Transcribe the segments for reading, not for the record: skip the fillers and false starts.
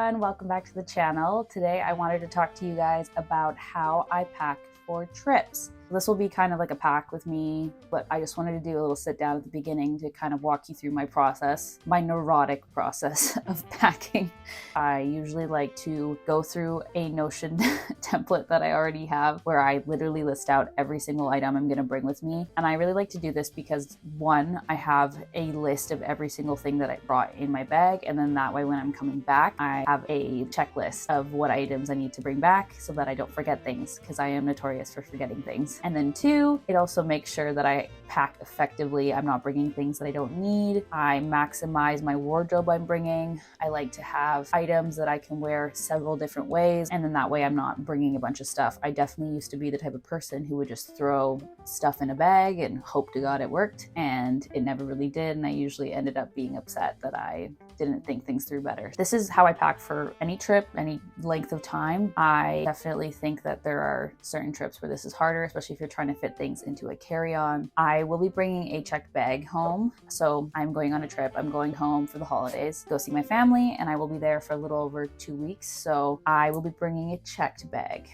everyone, welcome back to the channel. Today I wanted to talk to you guys about how I pack for trips. This will be kind of like a pack with me, but I just wanted to do a little sit down at the beginning to kind of walk you through my process, my neurotic process of packing. I usually like to go through a Notion template that I already have where I literally list out every single item I'm going to bring with me. And I really like to do this because one, I have a list of every single thing that I brought in my bag. And then that way when I'm coming back, I have a checklist of what items I need to bring back so that I don't forget things, because I am notorious for forgetting things. And then two, it also makes sure that I pack effectively. I'm not bringing things that I don't need. I maximize my wardrobe I'm bringing. I like to have items that I can wear several different ways, and then that way I'm not bringing a bunch of stuff. I definitely used to be the type of person who would just throw stuff in a bag and hope to God it worked, and it never really did, and I usually ended up being upset that I didn't think things through better. This is how I pack for any trip, any length of time. I definitely think that there are certain trips where this is harder, especially if you're trying to fit things into a carry-on. I will be bringing a checked bag home. So I'm going on a trip. I'm going home for the holidays, go see my family, and I will be there for a little over 2 weeks. So I will be bringing a checked bag.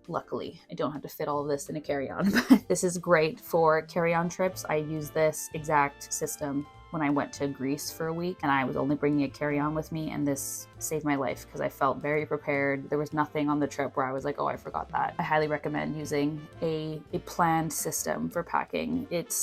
Luckily, I don't have to fit all of this in a carry-on. This is great for carry-on trips. I use this exact system when I went to Greece for a week and I was only bringing a carry-on with me, and this saved my life because I felt very prepared. There was nothing on the trip where I was like, oh, I forgot that. I highly recommend using a planned system for packing. It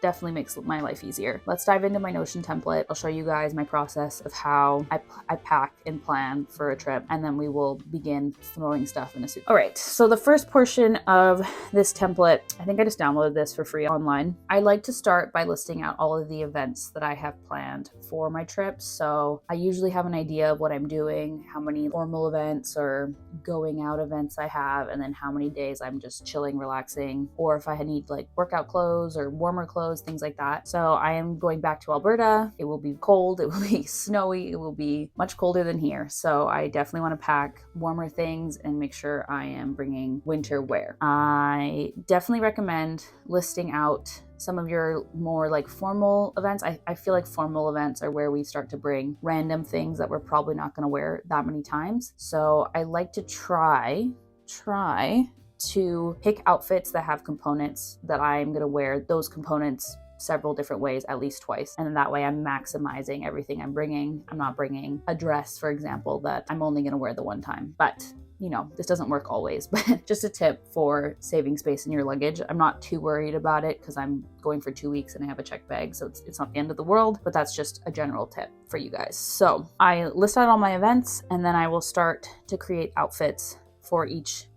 definitely makes my life easier. Let's dive into my Notion template. I'll show you guys my process of how I pack and plan for a trip, and then we will begin throwing stuff in a suit. All right, so the first portion of this template, I think I just downloaded this for free online. I like to start by listing out all of the events that I have planned for my trips. So I usually have an idea of what I'm doing, how many formal events or going out events I have, and then how many days I'm just chilling, relaxing, or if I need like workout clothes or warmer clothes, things like that. So I am going back to Alberta. It will be cold, it will be snowy, it will be much colder than here. So I definitely want to pack warmer things and make sure I am bringing winter wear. I definitely recommend listing out some of your more like formal events. I feel like formal events are where we start to bring random things that we're probably not going to wear that many times. So I like to try to pick outfits that have components that I'm going to wear those components several different ways, at least twice. And then that way I'm maximizing everything I'm bringing. I'm not bringing a dress, for example, that I'm only going to wear the one time. But you know, this doesn't work always, but just a tip for saving space in your luggage. I'm not too worried about it because I'm going for 2 weeks and I have a checked bag, so it's not the end of the world, but that's just a general tip for you guys. So I list out all my events, and then I will start to create outfits for each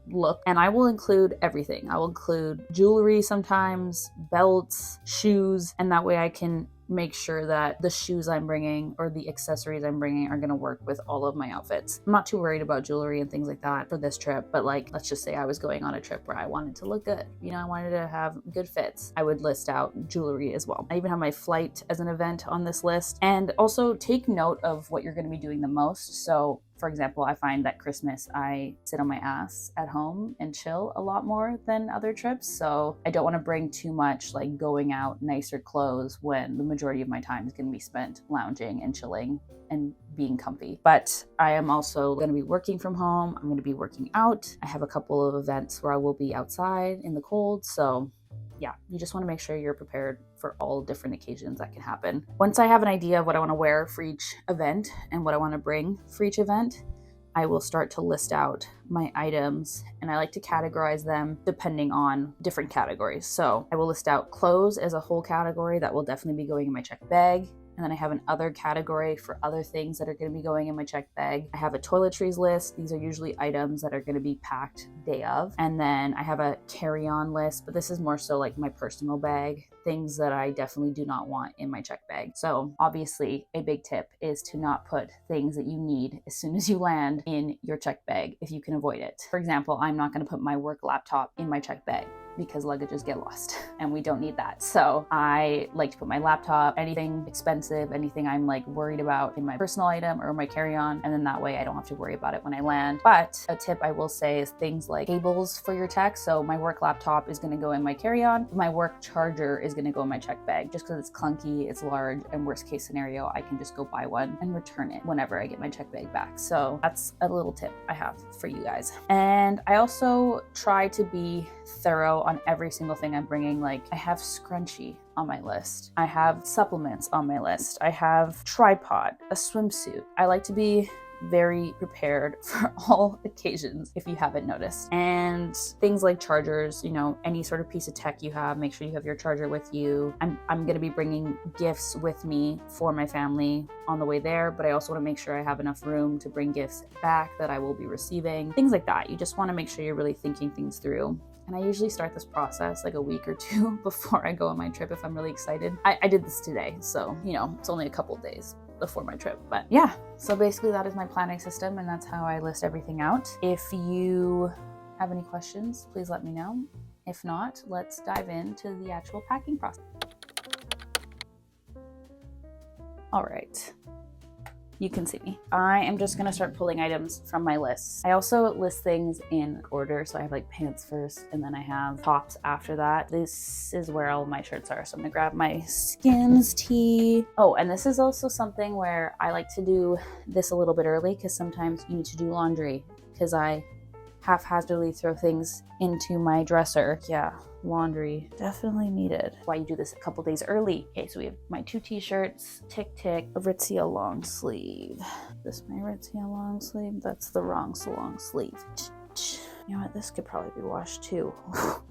look, and I will include everything. I will include jewelry sometimes, belts, shoes, and that way I can make sure that the shoes I'm bringing or the accessories I'm bringing are going to work with all of my outfits. I'm not too worried about jewelry and things like that for this trip, but like, let's just say I was going on a trip where I wanted to look good. You know, I wanted to have good fits. I would list out jewelry as well. I even have my flight as an event on this list, and also take note of what you're going to be doing the most. So for example, I find that Christmas, I sit on my ass at home and chill a lot more than other trips. So I don't want to bring too much like going out, nicer clothes when the majority of my time is going to be spent lounging and chilling and being comfy. But I am also going to be working from home. I'm going to be working out. I have a couple of events where I will be outside in the cold. So yeah, you just want to make sure you're prepared for all different occasions that can happen. Once I have an idea of what I want to wear for each event and what I want to bring for each event, I will start to list out my items, and I like to categorize them depending on different categories. So I will list out clothes as a whole category that will definitely be going in my checked bag. And then I have an other category for other things that are going to be going in my checked bag. I have a toiletries list. These are usually items that are going to be packed day of. And then I have a carry-on list, but this is more so like my personal bag, things that I definitely do not want in my checked bag. So obviously a big tip is to not put things that you need as soon as you land in your checked bag if you can avoid it. For example, I'm not going to put my work laptop in my checked bag. because luggages get lost and we don't need that. So I like to put my laptop, anything expensive, anything I'm like worried about in my personal item or my carry-on, and then that way I don't have to worry about it when I land. But a tip I will say is things like cables for your tech. So my work laptop is going to go in my carry-on. My work charger is going to go in my check bag just because it's clunky, it's large, and worst case scenario, I can just go buy one and return it whenever I get my check bag back. So that's a little tip I have for you guys. And I also try to be thorough on every single thing I'm bringing. Like I have scrunchie on my list. I have supplements on my list. I have tripod, a swimsuit. I like to be very prepared for all occasions if you haven't noticed. And things like chargers, you know, any sort of piece of tech you have, make sure you have your charger with you. I'm going to be bringing gifts with me for my family on the way there, but I also want to make sure I have enough room to bring gifts back that I will be receiving. Things like that. You just want to make sure you're really thinking things through. And I usually start this process like a week or two before I go on my trip if I'm really excited. I did this today, so, you know, it's only a couple days before my trip. But yeah, so basically that is my planning system, and that's how I list everything out. If you have any questions, please let me know. If not, let's dive into the actual packing process. All right. You can see me. I am just going to start pulling items from my list. I also list things in order. So I have like pants first, and then I have tops after that. This is where all my shirts are. So I'm going to grab my Skims tee. Oh, and this is also something where I like to do this a little bit early because sometimes you need to do laundry because I haphazardly throw things into my dresser. Yeah, laundry definitely needed. Why you do this a couple days early. Okay, so we have my 2 t-shirts, a Aritzia long sleeve. This is my Aritzia long sleeve. That's the wrong long sleeve. You know what, this could probably be washed too.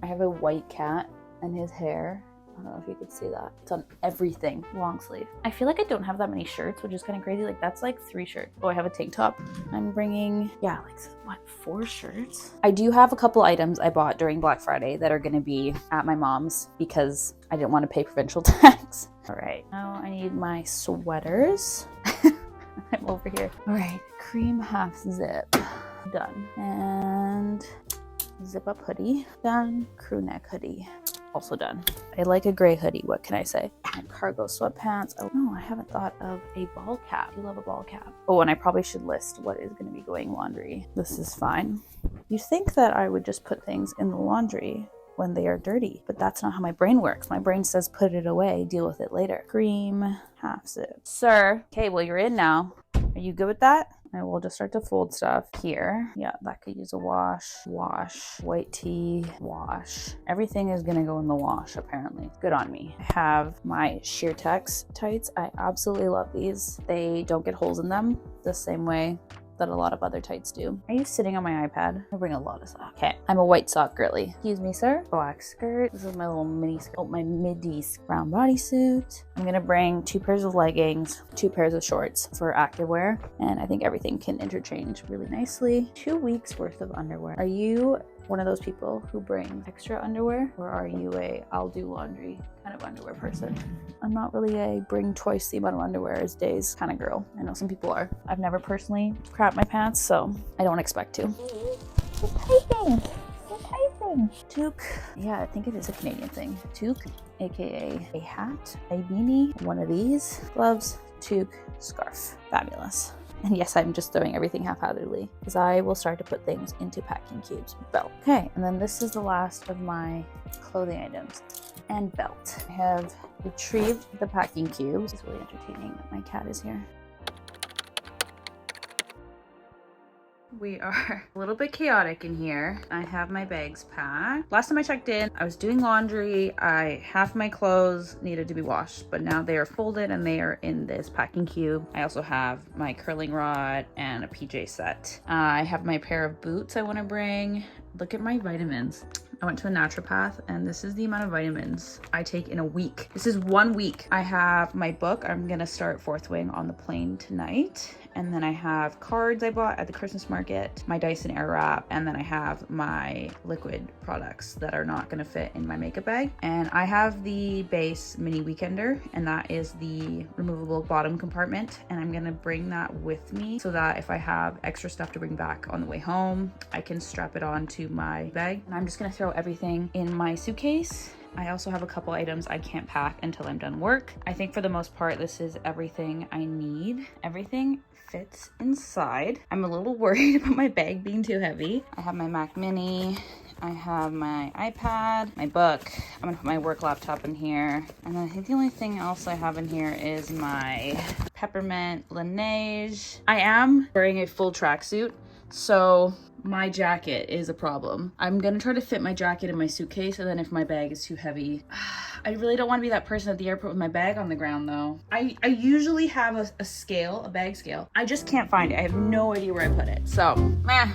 I have a white cat and his hair. I don't know if you could see that. It's on everything. Long sleeve. I feel like I don't have that many shirts, which is kind of crazy. Like that's like 3 shirts. Oh, I have a tank top. I'm bringing, yeah, like what, 4 shirts? I do have a couple items I bought during Black Friday that are going to be at my mom's because I didn't want to pay provincial tax. All right, now I need my sweaters. I'm over here. All right, cream half zip. Done. And zip up hoodie. Done. Crew neck hoodie. Also done. I like a gray hoodie. What can I say? And cargo sweatpants. Oh no, I haven't thought of a ball cap. I love a ball cap. Oh, and I probably should list what is going to be going laundry. This is fine. You'd think that I would just put things in the laundry when they are dirty, but that's not how my brain works. My brain says put it away, deal with it later. Cream, half zip. Sir, okay, well you're in now. Are you good with that? I will just start to fold stuff here. Yeah, that could use a wash, white tee, wash. Everything is gonna go in the wash, apparently. Good on me. I have my Sheertex tights. I absolutely love these. They don't get holes in them the same way that a lot of other tights do. Are you sitting on my iPad? I bring a lot of stuff. Okay, I'm a white sock girly. Excuse me, sir. Black skirt. This is my little mini skirt. Oh, my midi brown bodysuit. I'm gonna bring 2 pairs of leggings, 2 pairs of shorts for activewear, and I think everything can interchange really nicely. 2 weeks worth of underwear. Are you one of those people who bring extra underwear, or are you a I'll do laundry kind of underwear person? I'm not really a bring twice the amount of underwear as days kind of girl. I know some people are. I've never personally crapped my pants, so I don't expect to. It's typing. Toque. Yeah, I think it is a Canadian thing. Toque, aka a hat, a beanie, one of these, gloves, toque, scarf. Fabulous. And yes, I'm just throwing everything haphazardly because I will start to put things into packing cubes. Belt. Okay, and then this is the last of my clothing items. And belt. I have retrieved the packing cubes. It's really entertaining that my cat is here. We are a little bit chaotic in here. I have my bags packed. Last time I checked in, I was doing laundry. Half my clothes needed to be washed, but now they are folded and they are in this packing cube. I also have my curling rod and a PJ set. I have my pair of boots I want to bring. Look at my vitamins. I went to a naturopath and this is the amount of vitamins I take in a week. This is 1 week. I have my book. I'm gonna start Fourth Wing on the plane tonight. And then I have cards I bought at the Christmas market, my Dyson Airwrap, and then I have my liquid products that are not gonna fit in my makeup bag. And I have the base mini weekender, and that is the removable bottom compartment. And I'm gonna bring that with me so that if I have extra stuff to bring back on the way home, I can strap it onto into my bag. And I'm just gonna throw everything in my suitcase. I also have a couple items I can't pack until I'm done work. I think for the most part, this is everything I need. Everything fits inside. I'm a little worried about my bag being too heavy. I have my Mac Mini. I have my iPad, my book. I'm gonna put my work laptop in here. And then I think the only thing else I have in here is my peppermint Laneige. I am wearing a full tracksuit, so my jacket is a problem. I'm gonna try to fit my jacket in my suitcase, and then if my bag is too heavy, I really don't want to be that person at the airport with my bag on the ground though. I usually have a scale, a bag scale. I just can't find it. I have no idea where I put it. So, meh.